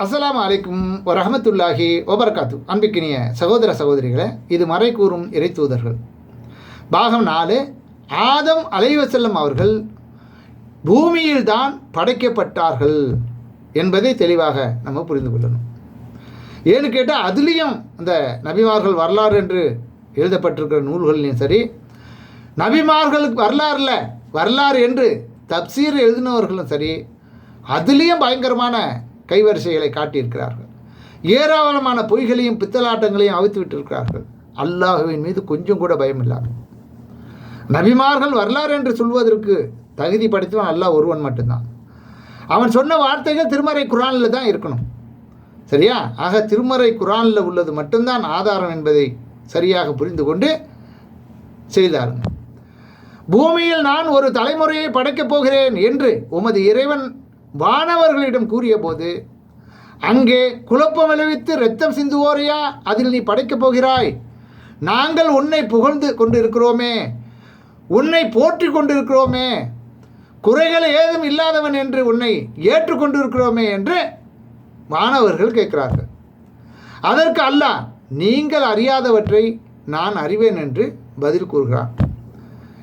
அஸ்ஸலாமு அலைக்கும் வரஹ்மத்துல்லாஹி வபரகாத்து. அன்பிக்கினிய சகோதர சகோதரிகளே, இது மறை கூறும் இறை தூதர்கள் பாகம் 4. ஆதம் அலைஹிஸ்ஸலாம் அவர்கள் பூமியில்தான் படைக்கப்பட்டார்கள் என்பதை தெளிவாக நம்ம புரிந்து கொள்ளணும். ஏன்னு கேட்டால் அதுலேயும் அந்த நபிமார்கள் வரலாறு என்று எழுதப்பட்டிருக்கிற நூல்கள்லையும் சரி, நபிமார்களுக்கு வரலாறு என்று தப்சீர் எழுதினவர்களும் சரி, அதுலேயும் பயங்கரமான கைவரிசைகளை காட்டியிருக்கிறார்கள். ஏராளமான பொய்களையும் பித்தலாட்டங்களையும் அவித்து விட்டிருக்கிறார்கள். அல்லாஹுவின் மீது கொஞ்சம் கூட பயம் இல்லாமல் நபிமார்கள் வரலாறு என்று சொல்வதற்கு தகுதி படைத்தவன் அல்லாஹ் ஒருவன் மட்டும்தான். அவன் சொன்ன வார்த்தைகள் திருமறை குர்ஆனில் தான் இருக்கணும். சரியா? ஆக திருமறை குர்ஆனில் உள்ளது மட்டும்தான் ஆதாரம் என்பதை சரியாக புரிந்து கொண்டு செய்தாருங்க. பூமியில் நான் ஒரு தலைமுறையை படைக்கப் போகிறேன் என்று உமது இறைவன் வானவர்களிடம் கூறிய போது, அங்கே குழப்பம் விளைவித்து இரத்தம் சிந்துவோரையா அதில் நீ படைக்கப் போகிறாய்? நாங்கள் உன்னை புகழ்ந்து கொண்டிருக்கிறோமே, உன்னை போற்றி கொண்டிருக்கிறோமே, குறைகள் ஏதும் இல்லாதவன் என்று உன்னை ஏற்றுக்கொண்டிருக்கிறோமே என்று வானவர்கள் கேட்கிறார்கள். அதற்கு அல்லாஹ், நீங்கள் அறியாதவற்றை நான் அறிவேன் என்று பதில் கூறுகிறான்.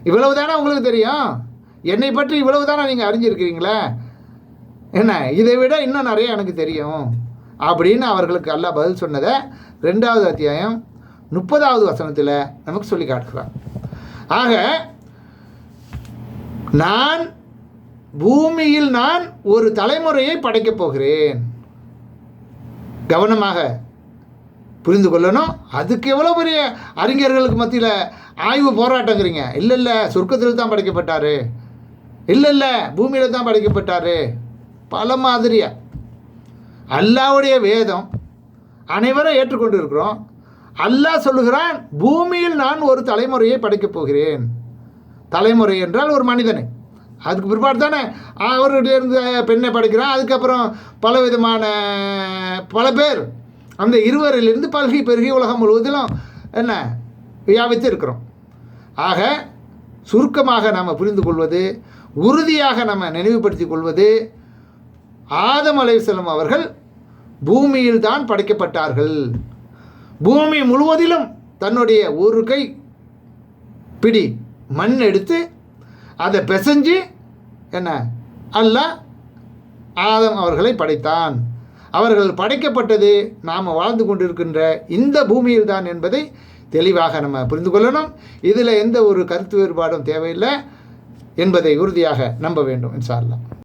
இவ்வளவுதானே உங்களுக்கு தெரியும்? என்னை பற்றி இவ்வளவுதானே நீங்கள் அறிஞ்சிருக்கிறீங்களே, என்ன இதை விட இன்னும் நிறைய எனக்கு தெரியும் அப்படின்னு அவர்களுக்கு அல்லாஹ் பதில் சொன்னதை 2வது அத்தியாயம் 30வது வசனத்தில் நமக்கு சொல்லி காட்டுகிறான். ஆக நான் பூமியில் நான் ஒரு தலைமுறையை படைக்கப் போகிறேன். கவனமாக புரிந்து கொள்ளணும். அதுக்கு எவ்வளோ பெரிய அறிஞர்களுக்கு மத்தியில் ஆய்வு போராட்டங்கிறீங்க. இல்லை சொர்க்கத்தில் தான் படைக்கப்பட்டார், இல்லை பூமியில் தான் படைக்கப்பட்டார். பல மாதிரியா அல்லாஹ்வுடைய வேதம் அனைவரும் ஏற்றுக்கொண்டு இருக்கிறோம். அல்லாஹ் சொல்லுகிறான், பூமியில் நான் ஒரு தலைமுறையை படைக்கப் போகிறேன். தலைமுறை என்றால் ஒரு மனிதனை. அதுக்கு பிற்பாடு தானே அவருடைய இருந்து பெண்ணை படைக்கிறான். அதுக்கப்புறம் பல பேர் அந்த இருவரிலிருந்து பல்கி பெருகி உலகம் முழுவதிலும் என்ன வியாபித்து இருக்கிறோம். ஆக சுருக்கமாக நாம் புரிந்து கொள்வது, உறுதியாக நம்ம நினைவுபடுத்திக் கொள்வது, ஆதம் அலைஹிஸ்ஸலாம் அவர்கள் பூமியில் தான் படைக்கப்பட்டார்கள். பூமி முழுவதிலும் தன்னுடைய ஒரு கை பிடி மண் எடுத்து அதை பிசைஞ்சு என்ன அல்லாஹ் ஆதம் அவர்களை படைத்தான். அவர்கள் படைக்கப்பட்டது நாம் வாழ்ந்து கொண்டிருக்கின்ற இந்த பூமியில் தான் என்பதை தெளிவாக நம்ம புரிந்து கொள்ளணும். இதில் எந்த ஒரு கருத்து வேறுபாடும் தேவையில்லை என்பதை உறுதியாக நம்ப வேண்டும் இன்ஷா அல்லாஹ்.